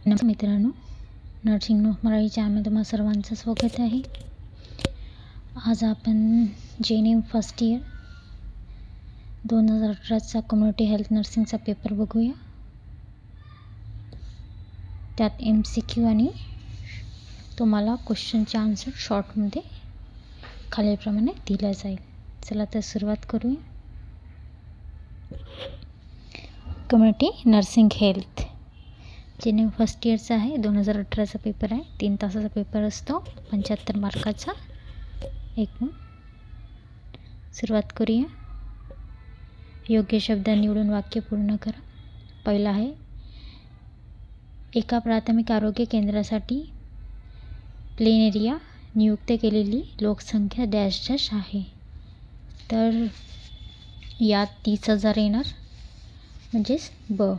नमस्कार मित्रांनो, nursing Marathi channel तुम्हा सर्वांचं स्वागत आहे. आज आपण JNM फर्स्ट इयर 2018चा कम्युनिटी हेल्थ नर्सिंगचा पेपर बघूया. त्यात MCQ आणि तुम्हाला क्वेश्चनचे आन्सर शॉर्टमध्ये खालीलप्रमाणे दिला जाईल. चला तर सुरुवात करूया. Community nursing health JNM first इयरचा आहे. 2018चा पेपर आहे. 3 तासाचा पेपर असतो. 75 मार्काचा. एकूण सुरुवात करूया. योग्य शब्द निवडून वाक्य पूर्ण करा. पहिला आहे, एका प्राथमिक आरोग्य केंद्रासाठी प्लेन एरिया नियुक्त केलेली लोकसंख्या डॅश डॅश आहे. तर यात 30,000 येणार, म्हणजेच ब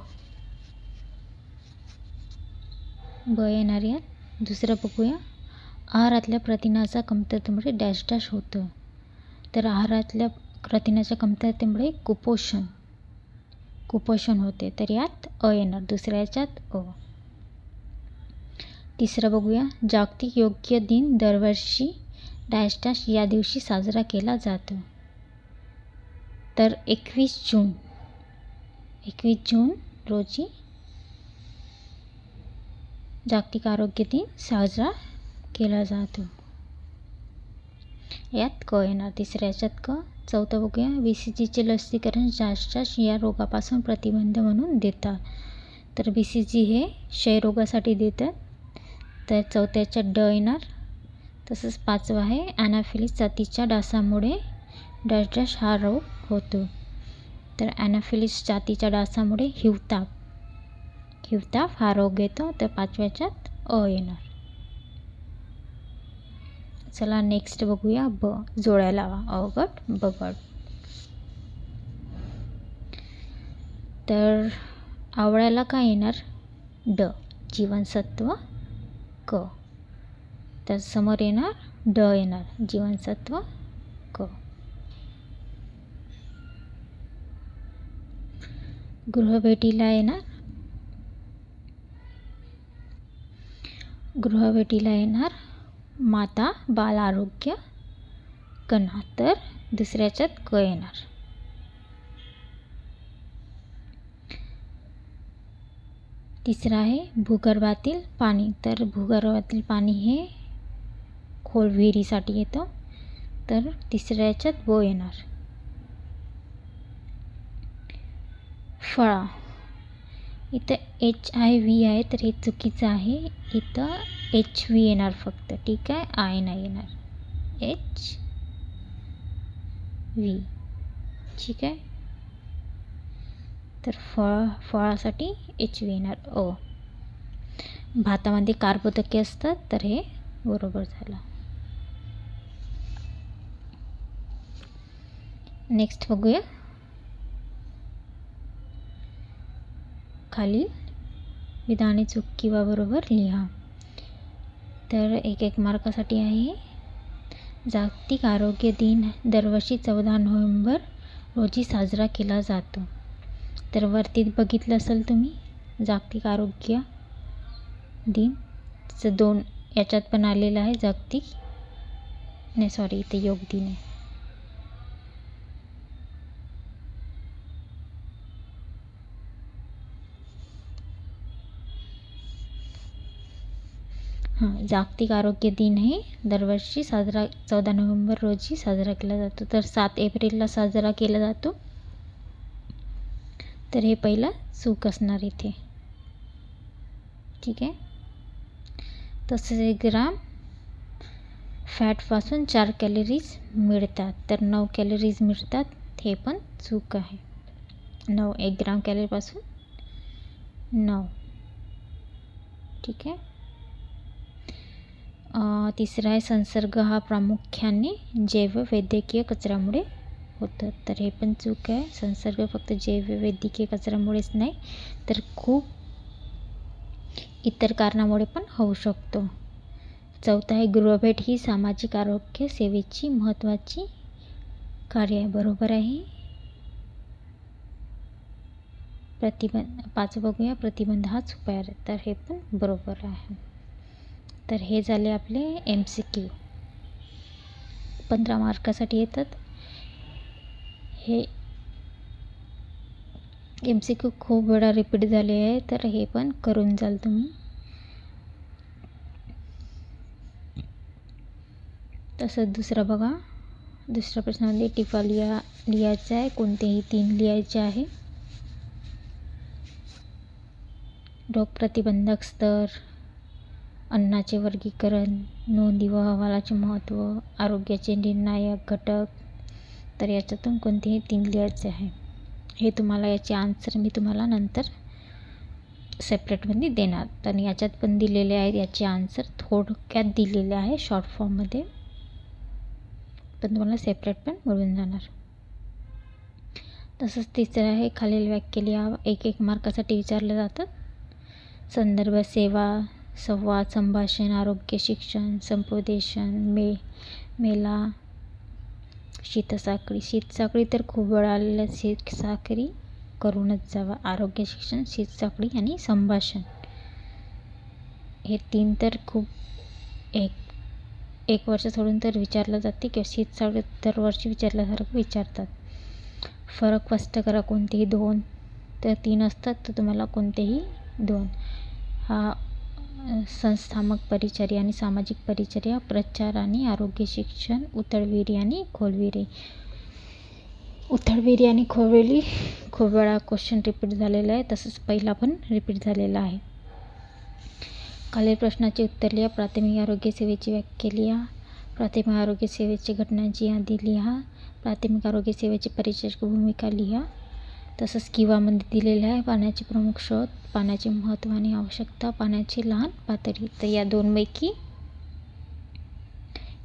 येणार यात. दुसरं बघूया, आहारातल्या प्रथिनाचा कमतरतेमुळे डॅश डॅश होतं. तर आहारातल्या प्रथिनाच्या कमतरतेमुळे कुपोषण होते. तर यात अ येणार. दुसऱ्या याच्यात अ. तिसरं बघूया, जागतिक योग्य दिन दरवर्षी डॅश डॅश या दिवशी साजरा केला जातो. तर 21 जून रोजी जागतिक आरोग्य दिन साजरा केला जातो. यात क येणार. तिसऱ्या याच्यात क. चौथं बघूया, BCGचे लसीकरण डॅश डॅश या रोगापासून प्रतिबंध म्हणून देतात. तर BCG हे क्षयरोगासाठी देतात. तर चौथ्या याच्यात ड येणार. तसंच पाचवा आहे, ॲनाफिलिस जातीच्या डासामुळे डॅश डॅश हा रोग होतो. तर ॲनाफिलिस जातीच्या डासामुळे हिवताप हा रोग येतो. तर पाचव्याच्यात अ येणार. चला नेक्स्ट बघूया. ब जोड्या लावा. अवघड बगड. तर आवळ्याला काय येणार? ड. जीवनसत्व क. तर समोर येणार ड येणार. जीवनसत्व क. गृहभेटीला येणार. माता बाल आरोग्य कणा. तर दुसऱ्याच्यात क येणार. तिसरं आहे भूगर्भातील पाणी. तर भूगर्भातील पाणी हे खोल विहिरीसाठी येतं. तर तिसऱ्या याच्यात ब येणार. फळा. इथं HIV आहे, तर हे चुकीचं आहे. इथं HV येणार फक्त. ठीक आहे, आय नाही येणार. HV. ठीक आहे. तर फळासाठी HV येणार. अ. भातामध्ये कार्बोदके असतात, तर हे बरोबर झालं. नेक्स्ट बघूया. खाली विधाने चूक किंवा बरोबर लिहा. तर 1 मार्कासाठी आहे. जागतिक आरोग्य दिन दरवर्षी 14 नोव्हेंबर रोजी साजरा केला जातो. तर वरती बघितलं असेल तुम्ही, जागतिक आरोग्य दिन 2 याच्यात पण आलेलं आहे. इथे योग दिन आहे. जागतिक आरोग्य दिन हे दरवर्षी 14 नोव्हेंबर रोजी साजरा केला जातो. तर 7 एप्रिलला साजरा केला जातो. तर हे पहिलं चूक असणार इथे. ठीक आहे. तसेच 1 ग्राम फॅटपासून 4 कॅलरीज मिळतात. तर 9 कॅलरीज मिळतात. हे पण चूक आहे. 1 ग्राम कॅलरीपासून 9. ठीक आहे. तिसरा आहे, संसर्ग हा प्रामुख्याने जैववैद्यकीय कचऱ्यामुळे होतं. तर हे पण चूक आहे. संसर्ग फक्त जैववैद्यकीय कचऱ्यामुळेच नाही, तर खूप इतर कारणामुळे पण होऊ शकतो. चौथा आहे, गृहभेट ही सामाजिक आरोग्य सेवेची महत्त्वाची कार्य आहे. बरोबर आहे. पाच बघूया. प्रतिबंध हाच उपाय आहे, तर हे पण बरोबर आहे. तर हे झाले आपले MCQ. 15 मार्कासाठी येतात. हे MCQ खूप वेळा रिपीट झाले आहे, तर हे पण करून जाल तुम्ही. तसंच दुसरा बघा. दुसऱ्या प्रश्नामध्ये टिपा लिहायचा आहे. कोणतेही 3 लिहायचे आहे. रोगप्रतिबंधक स्तर, अन्नाचे वर्गीकरण, नोंदी व अहवालाचे महत्त्व, आरोग्याचे निर्णायक घटक. तर याच्यातून कोणतेही 3 लिहायचे आहे. हे तुम्हाला याचे आन्सर मी तुम्हाला नंतर सेपरेटमध्ये देणार. तर याच्यात पण दिलेले आहेत याचे आन्सर, थोडक्यात दिलेले आहे शॉर्ट फॉर्ममध्ये, पण तुम्हाला सेपरेट पण मिळून जाणार. तसंच तिसरं आहे, खालील वाक्य लिहा. 1 मार्कासाठी विचारले जातात. संदर्भ, सेवा, संवाद, संभाषण, आरोग्य, शिक्षण, समुपदेशन, मेला, शीतसाखळी. शीतसाखळी तर खूप वेळा आलेल्या, शीतसाखळी करूनच जावा. आरोग्य, शिक्षण, शीतसाखळी आणि संभाषण, हे 3 तर खूप एक वर्ष सोडून तर विचारलं जाते, किंवा शीतसाखळी दरवर्षी विचारल्यासारखं विचारतात. फरक स्पष्ट करा. कोणतेही 2 तर 3 असतात, तर तुम्हाला कोणतेही 2. हा संस्थात्मक परिचर्या आणि सामाजिक परिचर्या, प्रचार आणि आरोग्य शिक्षण, उथळविहिरी आणि खोलविहिरी. उथळविहिरी आणि खोलविहिरी खूप वेळा क्वेश्चन रिपीट झालेला आहे, तसंच पहिला पण रिपीट झालेला आहे. खालील प्रश्नाचे उत्तर लिहा. प्राथमिक आरोग्य सेवेची व्याख्या लिहा. प्राथमिक आरोग्य सेवेची घटनांची यादी लिहा. प्राथमिक आरोग्य सेवेची परिचारक भूमिका लिहा. तसंच किंवामध्ये दिलेलं आहे पाण्याचे प्रमुख शोध, पाण्याचे महत्त्व आणि आवश्यकता, पाण्याची लहान पातळी. तर या 2 पैकी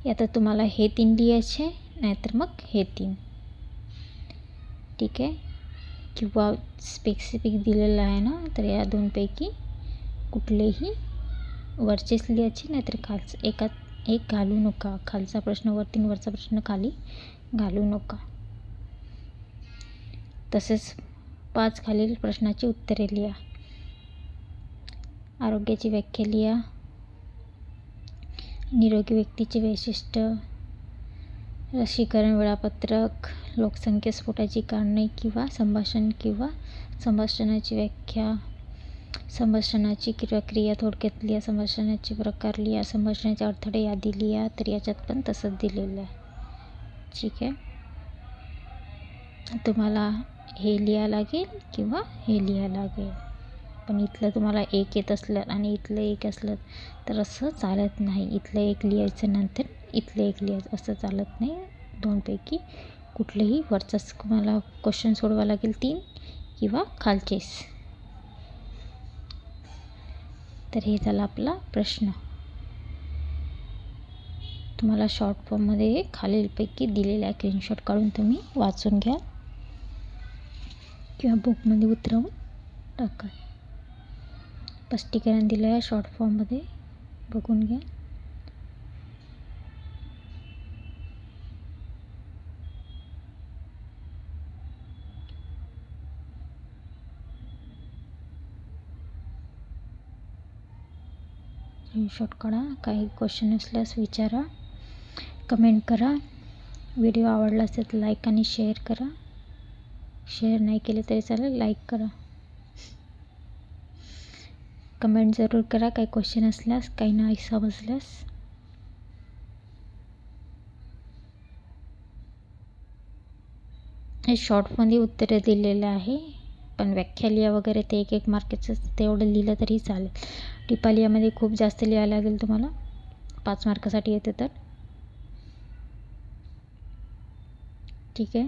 यात तुम्हाला हे 3 लिहायचे, नाहीतर मग हे 3. ठीक आहे. किंवा स्पेसिफिक दिलेलं आहे ना, तर या 2 पैकी कुठलेही वरचेच लिहायचे, नाहीतर खालचं एक घालू नका. खालचा प्रश्न वरती, वरचा प्रश्न खाली घालू नका. तसेच 5 खालील प्रश्नाची उत्तरे लिहा. आरोग्याची व्याख्या लिहा. निरोगी व्यक्तीचे वैशिष्ट्य, लसीकरण वेळापत्रक, लोकसंख्येस्फोटाची कारणे किंवा संभाषण किंवा संभाषणाची व्याख्या, संभाषणाची प्रक्रिया थोडक्यात लिहा. संभाषणाचे प्रकार लिहा. संभाषणाचे अडथळे यादी लिहा. तर याच्यात पण तसंच दिलेलं आहे. ठीक आहे. तुम्हाला हे लिहा लागेल किंवा हे लिहा लागेल, पण इथलं तुम्हाला 1 येत असलं आणि इथलं 1 असलं तर असं चालत नाही. इथलं 1 लिहायचं, नंतर इथलं 1 लिहायचं, असं चालत नाही. 2 पैकी कुठलेही वरचाच तुम्हाला क्वेश्चन सोडवा लागेल, 3 किंवा खालचेच. तर हे झाला आपला प्रश्न. तुम्हाला शॉर्ट फॉर्ममध्ये खालीलपैकी दिलेल्या स्क्रीनशॉट काढून तुम्ही वाचून घ्या किंवा बुकमध्ये उतरवून टाका. स्पष्टीकरण दिलं आहे शॉर्ट फॉर्ममध्ये, बघून घ्या. स्क्रीनशॉट काढा. काही क्वेश्चन असल्यास विचारा, कमेंट करा. व्हिडिओ आवडला असेल तर लाईक आणि शेअर करा. शेअर नाही केले तरी चालेल, लाईक करा. कमेंट जरूर करा काही क्वेश्चन असल्यास, काही नाही समजल्यास. हे शॉर्टमध्ये उत्तरे दिलेलं आहे, पण व्याख्या लिहा वगैरे ते 1 मार्काचं तेवढं लिहिलं तरी चालेल. टिपालियामध्ये खूप जास्त लिहायला लागेल तुम्हाला, 5 मार्कासाठी येते तर. ठीक आहे.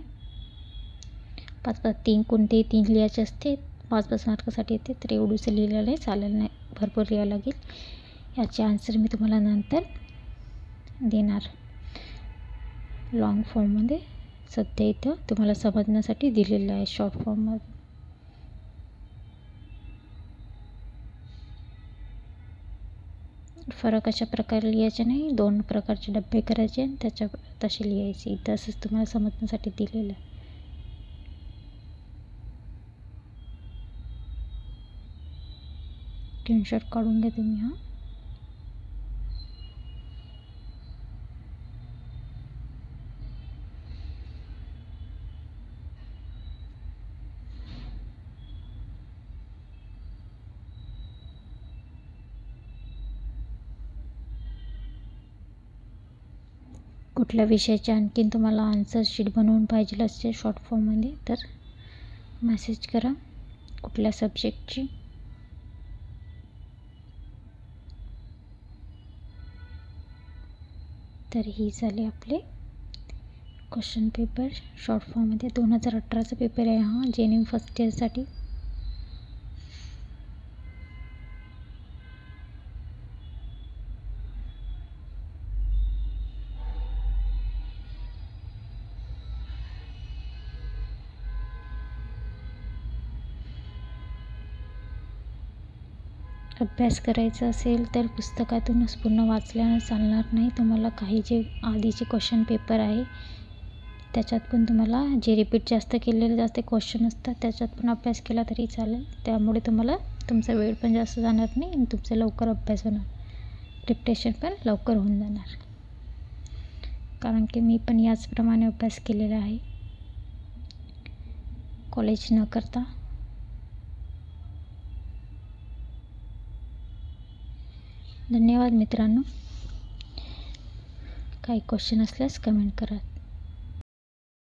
5-5-3 कोणतेही 3 लिहायचे असते, 5-5 मार्कासाठी येते, तर एवढंच लिहिलेलं आहे, चालेल नाही, भरपूर लिहायला लागेल. याचे आन्सर मी तुम्हाला नंतर देणार लॉंग फॉर्ममध्ये. सध्या इथं तुम्हाला समजण्यासाठी दिलेलं आहे शॉर्ट फॉर्ममध्ये. फरक अशा प्रकारे लिहायचे नाही, 2 प्रकारचे डब्बे करायचे आणि त्याच्या तसे लिहायचे. इथं असंच तुम्हाला समजण्यासाठी दिलेलं आहे. स्क्रीनशॉट काढून घ्या तुम्ही हा. कुठल्या विषयाचे आणखीन तुम्हाला आन्सर शीट बनवून पाहिजे असते शॉर्ट फॉर्ममध्ये तर मेसेज करा. कुठल्या सब्जेक्टची. तर ही झाली आपले क्वेश्चन पेपर शॉर्ट फॉर्ममध्ये. 2018चा पेपर आहे हा JNM फर्स्ट इयरसाठी. अभ्यास करायचा असेल तर पुस्तकातूनच पूर्ण वाचल्यानं चालणार नाही. तुम्हाला काही जे आधीचे क्वेश्चन पेपर आहे त्याच्यात पण तुम्हाला जे रिपीट जास्त केलेले जास्त क्वेश्चन असतात त्याच्यात पण अभ्यास केला तरी चालेल. त्यामुळे तुम्हाला तुमचा वेळ पण जास्त जाणार नाही आणि तुमचा लवकर अभ्यास होणार. रिपिटेशन पण लवकर होऊन जाणार. कारण की मी पण याचप्रमाणे अभ्यास केलेला आहे कॉलेज न करता. धन्यवाद मित्रांनो. काही क्वेश्चन असल्यास कमेंट करा.